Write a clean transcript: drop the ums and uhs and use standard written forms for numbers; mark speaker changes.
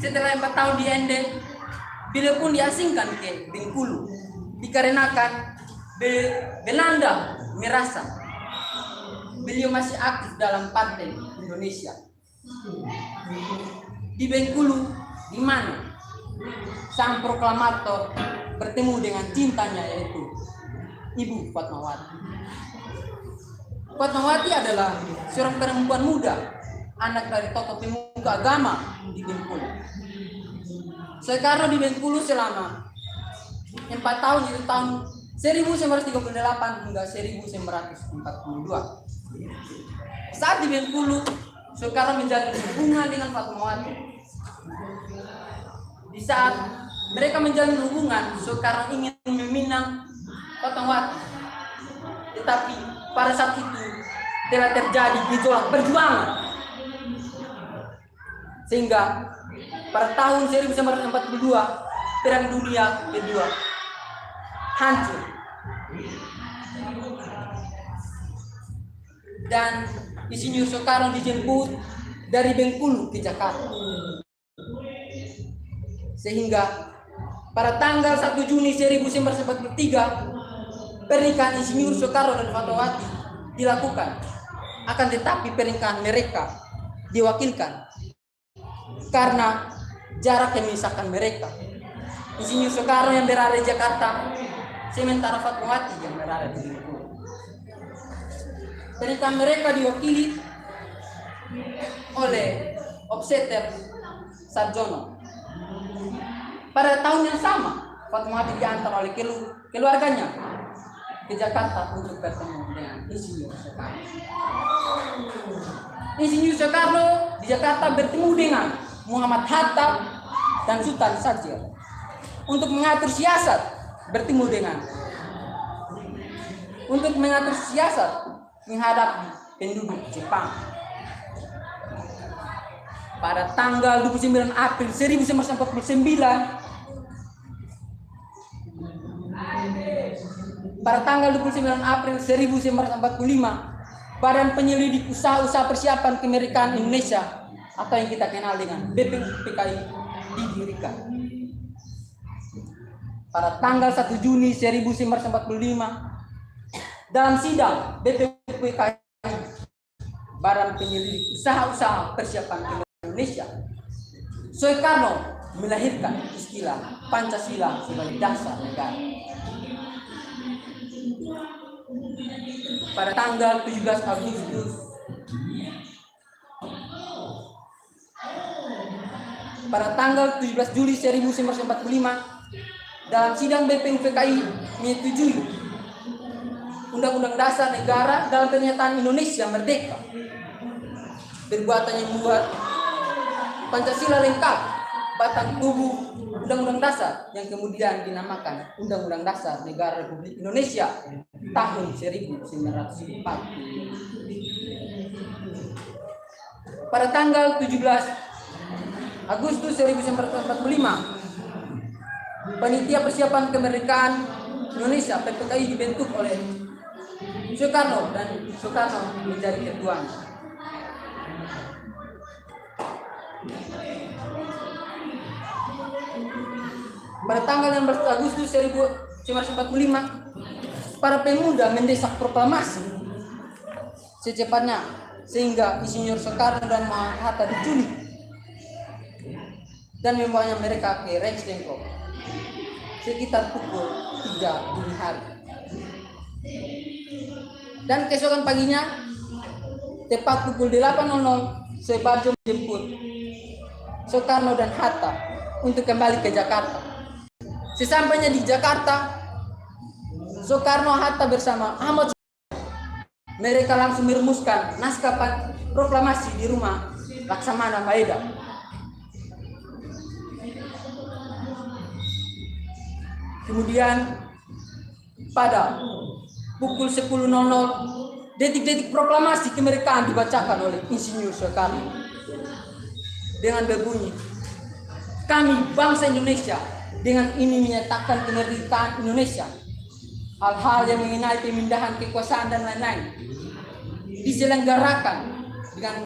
Speaker 1: setelah 4 tahun di ND, beliau pun diasingkan ke Bengkulu dikarenakan Belanda merasa beliau masih aktif dalam Partai Indonesia. Di Bengkulu, di mana sang proklamator bertemu dengan cintanya, yaitu Ibu Fatmawati. Fatmawati adalah seorang perempuan muda, anak dari tokoh pemuka agama di Bengkulu. Soekarno di Bengkulu selama 4 tahun, itu tahun 1938 hingga 1942. Saat di Bengkulu, Soekarno menjalin hubungan dengan Fatmawati. Di saat mereka menjalin hubungan, Soekarno ingin meminang Fatmawati. Tetapi pada saat itu telah terjadi gejolak perjuangan. Sehingga pada tahun 1942, Perang Dunia Kedua hancur. Dan Insinyur Soekarno dijemput dari Bengkulu ke Jakarta. Sehingga pada tanggal 1 Juni 1943 pernikahan Insinyur Soekarno dan Fatmawati dilakukan. Akan tetapi pernikahan mereka diwakilkan karena jarak yang memisahkan mereka. Insinyur Soekarno yang berada di Jakarta, sementara Fatmawati yang berada di Bengkulu. Pernikahan mereka diwakili oleh Obseter Sarjono. Pada tahun yang sama, Fatmawati diantar oleh keluarganya ke Jakarta untuk bertemu dengan Insinyur Soekarno. Insinyur Soekarno di Jakarta bertemu dengan Muhammad Hatta dan Sultan Syahrir untuk mengatur siasat menghadapi penduduk Jepang. Pada tanggal 29 April 1945, Badan Penyelidik Usaha-Usaha Persiapan Kemerdekaan Indonesia atau yang kita kenal dengan BPUPKI didirikan. Pada tanggal 1 Juni 1945, dalam sidang BPUPKI, Badan Penyelidik Usaha-Usaha Persiapan Kemerdekaan Indonesia, Soekarno melahirkan istilah Pancasila sebagai dasar negara. Pada tanggal 17 Agustus pada tanggal 17 Juli 1945, dalam sidang BPUPKI menyetujui Undang-Undang Dasar Negara dalam pernyataan Indonesia merdeka. Perbuatan yang membuat Pancasila lengkap batang tubuh Undang-Undang Dasar yang kemudian dinamakan Undang-Undang Dasar Negara Republik Indonesia tahun 1945. Pada tanggal 17 Agustus 1945, Panitia Persiapan Kemerdekaan Indonesia PPKI dibentuk oleh Soekarno dan Soekarno menjadi ketuanya. Pada tanggal 16 Agustus 1945, para pemuda mendesak proklamasi secepatnya sehingga Insinyur Soekarno dan Muhammad Hatta diculik dan membawanya mereka ke Rijksdepok sekitar pukul 3 dini hari. Dan keesokan paginya tepat pukul 8.00 Soebarjo menjemput Soekarno dan Hatta untuk kembali ke Jakarta. Sesampainya di Jakarta, Soekarno Hatta bersama Ahmad mereka langsung merumuskan naskah proklamasi di rumah Laksamana Maeda. Kemudian pada pukul 10.00 detik-detik proklamasi kemerdekaan dibacakan oleh Insinyur Soekarno dengan berbunyi, "Kami bangsa Indonesia dengan ini menyatakan kemerdekaan Indonesia. Hal-hal yang mengenai pemindahan kekuasaan dan lain-lain diselenggarakan